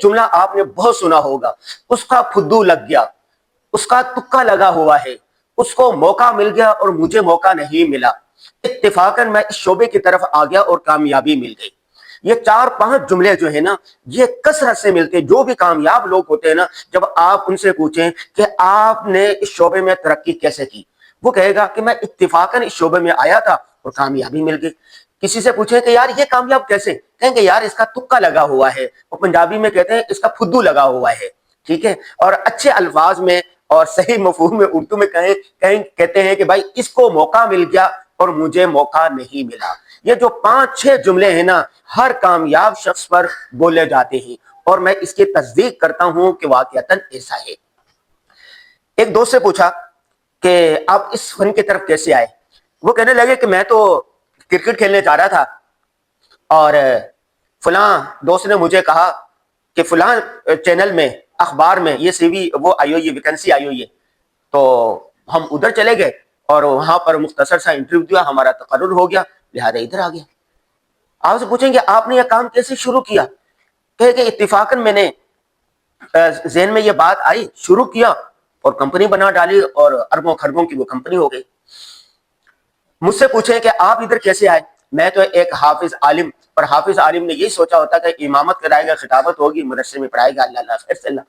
جملہ آپ نے بہت سنا ہوگا، اس کا پھدو لگ گیا، اس کا تکا لگا ہوا ہے، اس کو موقع مل گیا اور مجھے موقع نہیں ملا، اتفاقاً میں اس شعبے کی طرف آ گیا اور کامیابی مل گئی۔ یہ 4-5 جملے جو ہے نا، یہ کثرت سے ملتے ہیں۔ جو بھی کامیاب لوگ ہوتے ہیں نا، جب آپ ان سے پوچھیں کہ آپ نے اس شعبے میں ترقی کیسے کی، وہ کہے گا کہ میں اتفاقاً اس شعبے میں آیا تھا اور کامیابی مل گئی۔ کسی سے پوچھیں کہ یار یہ کامیاب کیسے، کہیں گے یار اس کا تکا لگا ہوا ہے، اور پنجابی میں کہتے ہیں اس کا پھدو لگا ہوا ہے، ٹھیک ہے۔ اور اچھے الفاظ میں اور صحیح مفہوم میں اردو میں کہتے ہیں کہ بھائی اس کو موقع مل گیا اور مجھے موقع نہیں ملا۔ یہ جو 5-6 جملے ہیں نا، ہر کامیاب شخص پر بولے جاتے ہیں، اور میں اس کی تصدیق کرتا ہوں کہ واقعتاً ایسا ہے۔ ایک دوست سے پوچھا کہ آپ اس فن کی طرف کیسے آئے؟ وہ کہنے لگے کہ میں تو کرکٹ کھیلنے جا رہا تھا، اور فلاں دوست نے مجھے کہا کہ فلاں چینل میں، اخبار میں یہ سی وی وہ آئی ہوئی ہے، ویکنسی آئی ہوئی ہے، تو ہم ادھر چلے گئے اور وہاں پر مختصر سا انٹرویو دیا، ہمارا تقرر ہو گیا، لہذا ادھر آ گیا۔ آپ سے پوچھیں گے آپ نے یہ کام کیسے شروع کیا؟ کہ اتفاقاً میں نے ذہن میں یہ بات آئی، شروع کیا اور کمپنی بنا ڈالی، اور اربوں خربوں کی وہ کمپنی ہو گئی۔ مجھ سے پوچھیں کہ آپ ادھر کیسے آئے؟ میں تو ایک حافظ عالم، اور حافظ عالم نے یہی سوچا ہوتا کہ امامت کرائے گا، خطابت ہوگی، مدرسے میں پڑھائے گا، اللہ اللہ خیر سے اللہ۔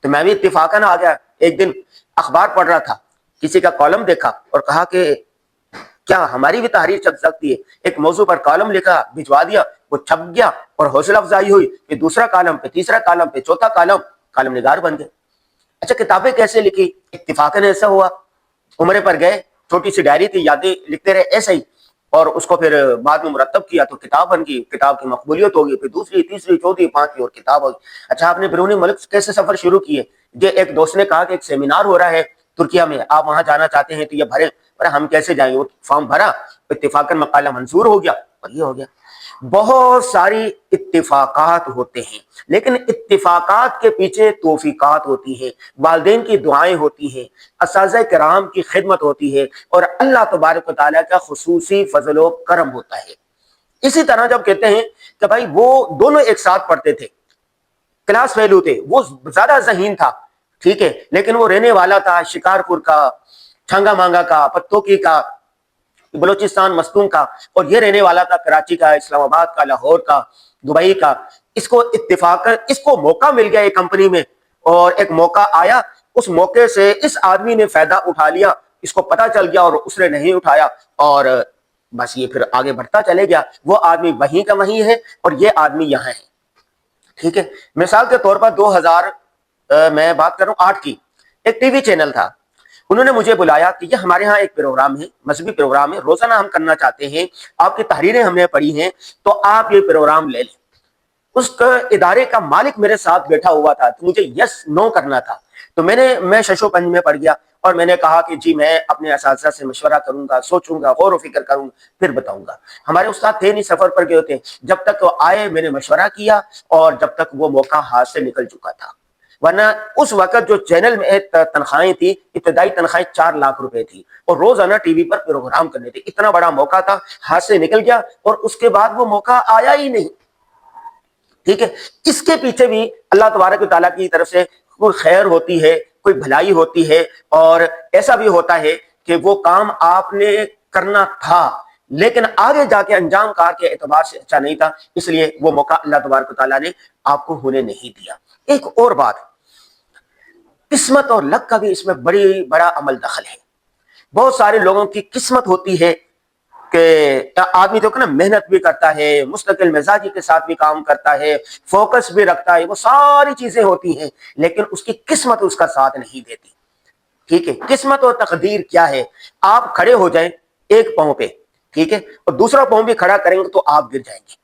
تو میں بھی اتفاقاً آ گیا۔ ایک دن اخبار پڑھ رہا تھا، کسی کا کالم دیکھا اور کہا کہ کیا ہماری بھی تحریر چھپ سکتی ہے؟ ایک موضوع پر کالم لکھا، بھجوا دیا، وہ چھپ گیا، اور حوصلہ افزائی ہوئی کہ دوسرا کالم پہ، تیسرا کالم پہ، چوتھا کالم نگار بن گئے۔ اچھا کتابیں کیسے لکھی؟ اتفاقاً ایسا ہوا، عمرے پر گئے، چھوٹی سی ڈائری تھی، یادیں لکھتے رہے ایسے ہی، اور اس کو پھر بعد میں مرتب کیا تو کتاب بن گئی، کتاب کی مقبولیت ہوگی، پھر دوسری، تیسری، چوتھی، پانچویں اور کتاب ہوگی۔ اچھا آپ نے بیرون ملک کیسے سفر شروع کیے؟ یہ ایک دوست نے کہا کہ ایک سیمینار ہو رہا ہے ترکیہ میں، آپ وہاں جانا چاہتے ہیں تو یہ بھریں۔ پر ہم کیسے جائیں؟ وہ فارم بھرا، اتفاقاً مقالہ منظور ہو گیا، اور یہ ہو گیا۔ بہت ساری اتفاقات ہوتے ہیں، لیکن اتفاقات کے پیچھے توفیقات ہوتی ہیں، والدین کی دعائیں ہوتی ہیں، اساتذہ کرام کی خدمت ہوتی ہے، اور اللہ تبارک و تعالیٰ کا خصوصی فضل و کرم ہوتا ہے۔ اسی طرح جب کہتے ہیں کہ بھائی وہ دونوں ایک ساتھ پڑھتے تھے، کلاس فیلو تھے، وہ زیادہ ذہین تھا، ٹھیک ہے، لیکن وہ رہنے والا تھا شکارپور کا، چھنگا مانگا کا، پتوکی کا، بلوچستان مستون کا، اور یہ رہنے والا تھا کراچی کا، اسلام آباد کا، لاہور کا، دبئی کا۔ اس کو اتفاق، اس کو موقع مل گیا ایک کمپنی میں، اور ایک موقع آیا، اس موقع سے اس آدمی نے فائدہ اٹھا لیا، اس کو پتہ چل گیا اور اس نے نہیں اٹھایا، اور بس یہ پھر آگے بڑھتا چلے گیا۔ وہ آدمی وہیں کا وہیں ہے اور یہ آدمی یہاں ہے، ٹھیک ہے۔ مثال کے طور پر 2000 میں بات کروں 8 کی، ایک ٹی وی چینل تھا، انہوں نے مجھے بلایا کہ یہ ہمارے ہاں ایک پروگرام ہے، مذہبی پروگرام ہے، روزانہ ہم کرنا چاہتے ہیں، آپ کی تحریریں ہم نے پڑھی ہیں تو آپ یہ پروگرام لے لیں۔ اس ادارے کا مالک میرے ساتھ بیٹھا ہوا تھا، تو مجھے یس نو کرنا تھا، تو میں ششو پنج میں پڑ گیا، اور میں نے کہا کہ جی میں اپنے اساتذہ سے مشورہ کروں گا، سوچوں گا، غور و فکر کروں گا، پھر بتاؤں گا۔ ہمارے استاد تھے نہیں، سفر پر گئے ہوتے، جب تک وہ آئے میں نے مشورہ کیا، اور جب تک وہ موقع ہاتھ سے نکل چکا تھا۔ ورنہ اس وقت جو چینل میں تنخواہیں تھی، ابتدائی تنخواہیں 4 لاکھ روپے تھی، اور روزانہ ٹی وی پر پروگرام کرنے تھے۔ اتنا بڑا موقع تھا، ہاتھ سے نکل گیا، اور اس کے بعد وہ موقع آیا ہی نہیں، ٹھیک ہے۔ اس کے پیچھے بھی اللہ تبارک و تعالیٰ کی طرف سے کوئی خیر ہوتی ہے، کوئی بھلائی ہوتی ہے، اور ایسا بھی ہوتا ہے کہ وہ کام آپ نے کرنا تھا لیکن آگے جا کے انجام کار کے اعتبار سے اچھا نہیں تھا، اس لیے وہ موقع اللہ تبارک و تعالیٰ نے آپ کو ہونے نہیں دیا۔ ایک اور بات، قسمت اور لک کا بھی اس میں بڑا عمل دخل ہے۔ بہت سارے لوگوں کی قسمت ہوتی ہے کہ آدمی تو نا محنت بھی کرتا ہے، مستقل مزاجی کے ساتھ بھی کام کرتا ہے، فوکس بھی رکھتا ہے، وہ ساری چیزیں ہوتی ہیں، لیکن اس کی قسمت اس کا ساتھ نہیں دیتی، ٹھیک ہے۔ قسمت اور تقدیر کیا ہے؟ آپ کھڑے ہو جائیں ایک پاؤں پہ، ٹھیک ہے، اور دوسرا پاؤں بھی کھڑا کریں گے تو آپ گر جائیں گے،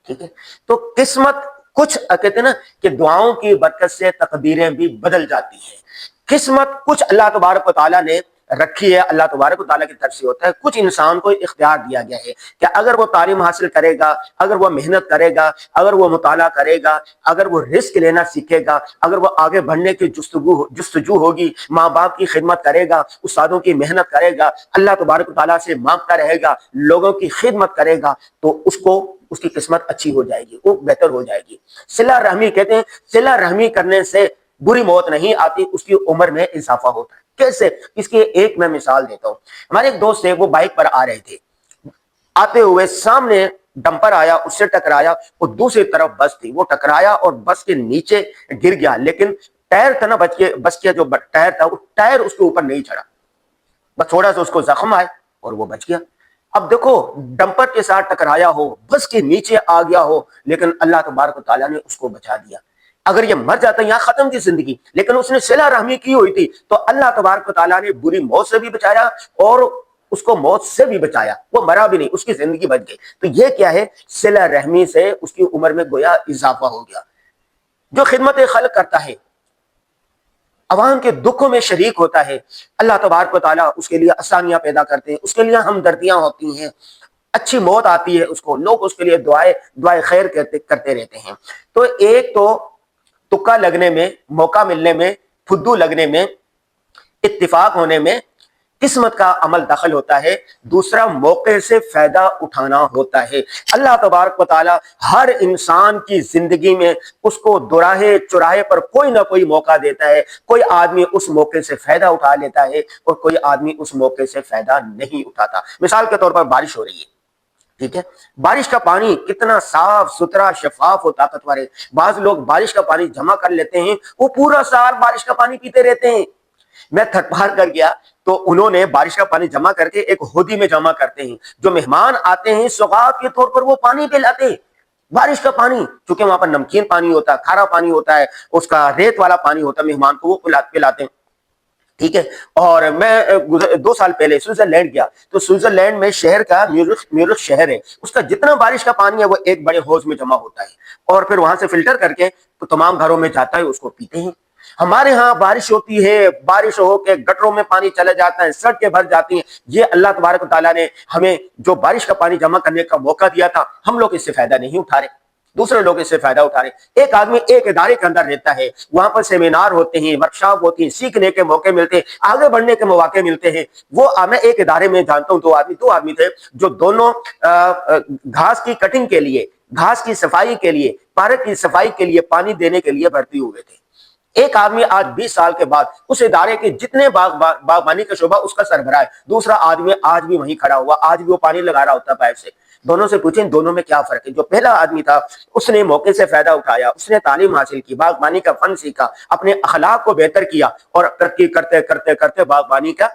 ٹھیک ہے۔ تو قسمت کچھ کہتے ہیں نا کہ دعاؤں کی برکت سے تقدیریں بھی بدل جاتی ہیں۔ قسمت کچھ اللہ تبارک و تعالیٰ نے رکھی ہے، اللہ تبارک و تعالیٰ کی طرف سے ہوتا ہے، کچھ انسان کو اختیار دیا گیا ہے کہ اگر وہ تعلیم حاصل کرے گا، اگر وہ محنت کرے گا، اگر وہ مطالعہ کرے گا، اگر وہ رزق لینا سیکھے گا، اگر وہ آگے بڑھنے کی جستجو ہوگی، ماں باپ کی خدمت کرے گا، استادوں کی محنت کرے گا، اللہ تبارک و تعالیٰ سے مانگتا رہے گا، لوگوں کی خدمت کرے گا، تو اس کو اس کی قسمت اچھی ہو جائے گی, وہ بہتر ہو جائے گی. صلہ رحمی کہتے ہیں صلہ رحمی کرنے سے بری موت نہیں آتی, اس کی عمر میں اضافہ ہوتا ہے. کیسے؟ اس کی ایک میں مثال دیتا ہوں. ہمارے ایک دوست ہے, وہ بائک پر آ رہے تھے, آتے ہوئے سامنے ڈمپر آیا, اس سے ٹکرایا, اور دوسری طرف بس تھی, وہ ٹکرایا اور بس کے نیچے گر گیا, لیکن ٹائر تھا نا بس کا جو ٹائر تھا, وہ ٹائر اس کے اوپر نہیں چڑھا, بس تھوڑا سا اس کو زخم آئے اور وہ بچ گیا. اب دیکھو, ڈمپر کے ساتھ ٹکرایا ہو, بس کے نیچے آ گیا ہو, لیکن اللہ تبارک و تعالیٰ نے اس کو بچا دیا. اگر یہ مر جاتا یہاں ختم تھی زندگی, لیکن اس نے صلہ رحمی کی ہوئی تھی, تو اللہ تبارک و تعالیٰ نے بری موت سے بھی بچایا اور اس کو موت سے بھی بچایا, وہ مرا بھی نہیں, اس کی زندگی بچ گئی. تو یہ کیا ہے؟ صلہ رحمی سے اس کی عمر میں گویا اضافہ ہو گیا. جو خدمت خلق کرتا ہے, عوام کے دکھوں میں شریک ہوتا ہے, اللہ تبارک و تعالیٰ اس کے لیے آسانیاں پیدا کرتے ہیں, اس کے لیے ہمدردیاں ہوتی ہیں, اچھی موت آتی ہے اس کو, لوگ اس کے لیے دعائے خیر کرتے رہتے ہیں. تو ایک تو تکا لگنے میں, موقع ملنے میں, پھدو لگنے میں, اتفاق ہونے میں قسمت کا عمل دخل ہوتا ہے. دوسرا موقع سے فائدہ اٹھانا ہوتا ہے. اللہ تبارک و تعالی ہر انسان کی زندگی میں اس کو دوراہے چوراہے پر کوئی نہ کوئی موقع دیتا ہے. کوئی آدمی اس موقع سے فائدہ اٹھا لیتا ہے اور کوئی آدمی اس موقع سے فائدہ نہیں اٹھاتا. مثال کے طور پر بارش ہو رہی ہے, ٹھیک ہے, بارش کا پانی کتنا صاف ستھرا شفاف اور طاقتور ہے. بعض لوگ بارش کا پانی جمع کر لیتے ہیں, وہ پورا سال بارش کا پانی پیتے رہتے ہیں. میں تھک پار کر گیا تو انہوں نے بارش کا پانی جمع کر کے ایک ہودی میں جمع کرتے ہیں. جو مہمان آتے ہیں سوغات کے طور پر وہ پانی پلاتے ہیں, بارش کا پانی, چونکہ وہاں پر نمکین پانی ہوتا ہے, کھارا پانی ہوتا ہے, اس کا ریت والا پانی ہوتا ہے, مہمان کو وہ پلاتے ہیں. ٹھیک ہے. اور میں 2 سال پہلے سوئٹزرلینڈ گیا, تو سوئٹزرلینڈ میں شہر کا میورخ شہر ہے, اس کا جتنا بارش کا پانی ہے وہ ایک بڑے حوض میں جمع ہوتا ہے, اور پھر وہاں سے فلٹر کر کے تو تمام گھروں میں جاتا ہے, اس کو پیتے ہیں. ہمارے ہاں بارش ہوتی ہے, بارش ہو کے گٹروں میں پانی چلا جاتا ہے, سڑکیں بھر جاتی ہیں. یہ اللہ تبارک و تعالیٰ نے ہمیں جو بارش کا پانی جمع کرنے کا موقع دیا تھا, ہم لوگ اس سے فائدہ نہیں اٹھا رہے, دوسرے لوگ اس سے فائدہ اٹھا رہے. ایک آدمی ایک ادارے کے اندر رہتا ہے, وہاں پر سیمینار ہوتے ہیں, ورکشاپ ہوتی ہیں, سیکھنے کے موقع ملتے ہیں, آگے بڑھنے کے مواقع ملتے ہیں. وہ میں ایک ادارے میں جانتا ہوں, دو آدمی تھے جو دونوں گھاس کی کٹنگ کے لیے, گھاس کی صفائی کے لیے, پارک کی صفائی کے لیے, پانی دینے کے لیے بھرتی ہوئے تھے. ایک آدمی آج 20 سال کے بعد اس ادارے کے جتنے باغبانی کا شعبہ اس کا سربراہ ہے, دوسرا آدمی آج بھی وہیں کھڑا ہوا, آج بھی وہ پانی لگا رہا ہوتا پائپ سے. دونوں سے پوچھیں دونوں میں کیا فرق ہے؟ جو پہلا آدمی تھا اس نے موقع سے فائدہ اٹھایا, اس نے تعلیم حاصل کی, باغبانی کا فن سیکھا, اپنے اخلاق کو بہتر کیا, اور ترقی کرتے کرتے کرتے باغبانی کا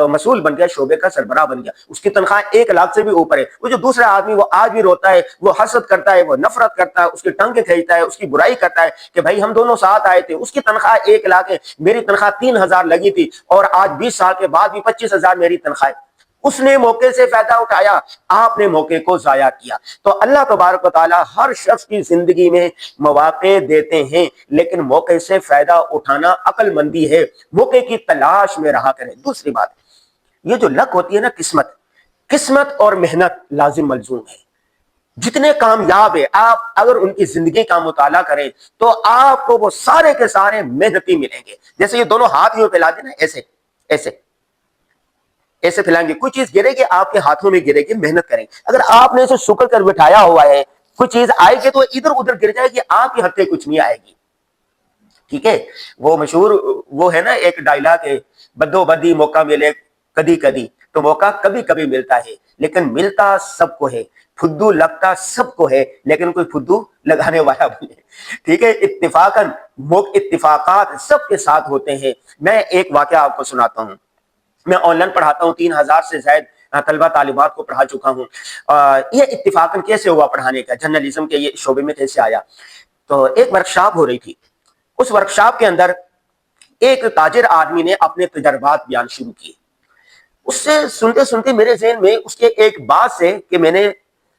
مسئول بن گیا, شعبے کا سربراہ بن گیا. اس کی تنخواہ 1 لاکھ سے بھی اوپر ہے. وہ جو دوسرا آدمی وہ آج بھی روتا ہے, وہ حسد کرتا ہے, وہ نفرت کرتا ہے, اس کی ٹنگ کھینچتا ہے, اس کی برائی کرتا ہے کہ بھائی ہم دونوں ساتھ آئے تھے, اس کی تنخواہ 1 لاکھ ہے, میری تنخواہ 3000 لگی تھی, اور آج 20 سال کے بعد بھی 25,000 میری تنخواہ ہے. اس نے موقع سے فائدہ اٹھایا, آپ نے موقع کو ضائع کیا. تو اللہ تبارک و تعالی ہر شخص کی زندگی میں مواقع دیتے ہیں, لیکن موقع سے فائدہ اٹھانا عقل مندی ہے, موقع کی تلاش میں رہا کریں. دوسری بات, یہ جو لک ہوتی ہے نا, قسمت اور محنت لازم ملزوم ہے. جتنے کامیاب ہے, آپ اگر ان کی زندگی کا مطالعہ کریں تو آپ کو وہ سارے کے سارے محنتی ملیں گے. جیسے یہ دونوں ہاتھ یوں پھیلا دیں نا, ایسے ایسے ایسے پھیلائیں گے, کوئی چیز گرے گی آپ کے ہاتھوں میں گرے گی, محنت کریں. اگر آپ نے اسے سکڑ کر بٹھایا ہوا ہے, کوئی چیز آئے گی تو ادھر ادھر گر جائے گی, آپ کے ہاتھ کچھ نہیں آئے گی. ٹھیک ہے. وہ مشہور وہ ہے نا ایک ڈائلاگ ہے, بدو بدی موقع ملے کدی کدی, تو موقع کبھی کبھی ملتا ہے لیکن ملتا سب کو ہے, پھدو لگتا سب کو ہے لیکن کوئی پھدو لگانے والا بنے. ٹھیک ہے. اتفاقات سب کے ساتھ ہوتے ہیں. میں ایک واقعہ آپ کو سناتا ہوں. میں آن لائن پڑھاتا ہوں, 3000 سے زائد طلبہ طالبات کو پڑھا چکا ہوں. یہ اتفاقاً کیسے ہوا پڑھانے کا, جرنلزم کے یہ شعبے میں کیسے آیا. تو ایک ورکشاپ ہو رہی تھی, اس ورکشاپ کے اندر ایک تاجر آدمی نے اپنے تجربات بیان شروع کیے. اس سے سنتے سنتے میرے ذہن میں اس کے ایک بات سے کہ میں نے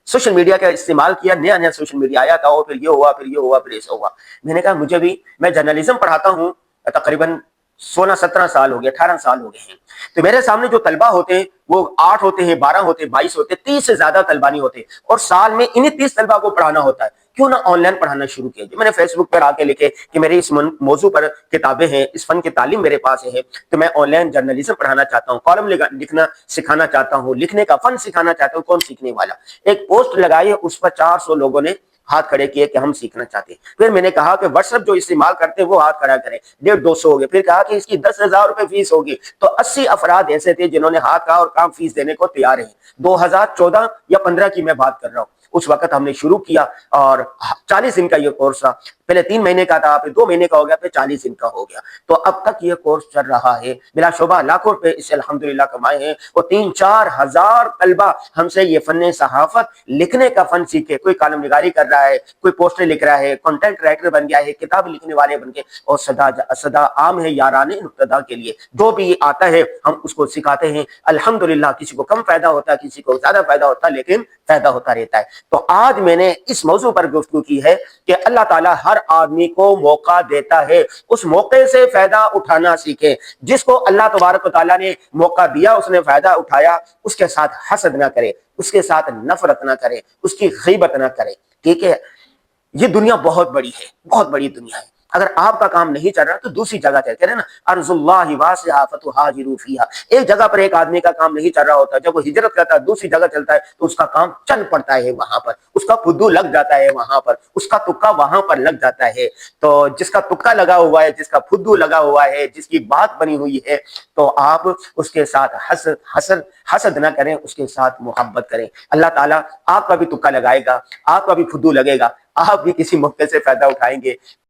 سوشل میڈیا کا استعمال کیا, نیا نیا سوشل میڈیا آیا تھا, اور پھر یہ ہوا, پھر یہ ہوا, پھر ایسا ہوا. میں نے کہا مجھے بھی, میں جرنلزم پڑھاتا ہوں, تقریباً 16-17 سال ہو گئے, 18 سال ہو گئے ہیں. تو میرے سامنے جو طلبہ ہوتے ہیں وہ 8 ہوتے ہیں, 12 ہوتے ہیں, 22 ہوتے ہیں, 30 سے زیادہ طلبہ نہیں ہوتے, اور سال میں انہیں 30 طلبہ کو پڑھانا ہوتا ہے. کیوں نہ آن لائن پڑھانا شروع کیا جائے. میں نے فیس بک پر آ کے لکھے کہ میری اس موضوع پر کتابیں ہیں, اس فن کی تعلیم میرے پاس ہے, تو میں آن لائن جرنلزم پڑھانا چاہتا ہوں, کالم لکھنا سکھانا چاہتا ہوں, لکھنے کا فن سکھانا چاہتا ہوں. کون سیکھنے والا؟ ایک پوسٹ لگائی, اس پر 400 لوگوں نے ہاتھ کھڑے کیے کہ ہم سیکھنا چاہتے ہیں. پھر میں نے کہا کہ واٹس ایپ جو استعمال کرتے ہیں وہ ہاتھ کھڑا کریں, 150-200 ہو گئے. پھر کہا کہ اس کی 10,000 روپے فیس ہوگی, تو 80 افراد ایسے تھے جنہوں نے ہاتھ کہا اور کام فیس دینے کو تیار ہیں. 2014 یا 15 کی میں بات کر رہا ہوں. اس وقت ہم نے شروع کیا اور 40 دن کا یہ کورس تھا. پہلے 3 مہینے کا تھا, پھر 2 مہینے کا ہو گیا, پھر 40 دن کا ہو گیا. تو اب تک یہ کورس چل رہا ہے. بلا شبہ لاکھوں روپے اس سے الحمدللہ کمائے ہیں. اور 3-4 ہزار طلبہ ہم سے یہ فن صحافت لکھنے کا فن سیکھے. کوئی کالم نگاری کر رہا ہے, کوئی پوسٹر لکھ رہا ہے, کنٹینٹ رائٹر بن گیا ہے, کتاب لکھنے والے بن گئے. اور صدا عام ہے یاران ابتدا کے لیے, جو بھی آتا ہے ہم اس کو سکھاتے ہیں. الحمدللہ کسی کو کم فائدہ ہوتا ہے, کسی کو زیادہ فائدہ ہوتا ہے, لیکن فائدہ ہوتا رہتا ہے. تو آج میں نے اس موضوع پر گفتگو کی ہے کہ اللہ تعالیٰ ہر آدمی کو موقع دیتا ہے, اس موقع سے فائدہ اٹھانا سیکھے. جس کو اللہ تبارک و تعالیٰ نے موقع دیا, اس نے فائدہ اٹھایا, اس کے ساتھ حسد نہ کرے, اس کے ساتھ نفرت نہ کرے, اس کی غیبت نہ کرے. ٹھیک ہے, یہ دنیا بہت بڑی ہے, بہت بڑی دنیا ہے. اگر آپ کا کام نہیں چل رہا تو دوسری جگہ چل کے نا, ارض اللہ واسعہ فتہاجروا فیہا. ایک جگہ پر ایک آدمی کا کام نہیں چل رہا ہوتا, جب وہ ہجرت کرتا ہے دوسری جگہ چلتا ہے تو اس کا کام چل پڑتا ہے وہاں پر, اس کا فدو لگ جاتا ہے وہاں پر, اس کا تکا وہاں پر لگ جاتا ہے. تو جس کا تکا لگا ہوا ہے, جس کا فدو لگا ہوا ہے, جس کی بات بنی ہوئی ہے, تو آپ اس کے ساتھ حسد نہ کریں, اس کے ساتھ محبت کریں. اللہ تعالیٰ آپ کا بھی تکا لگائے گا, آپ کا بھی فدو لگے گا, آپ بھی کسی موقع سے فائدہ اٹھائیں گے.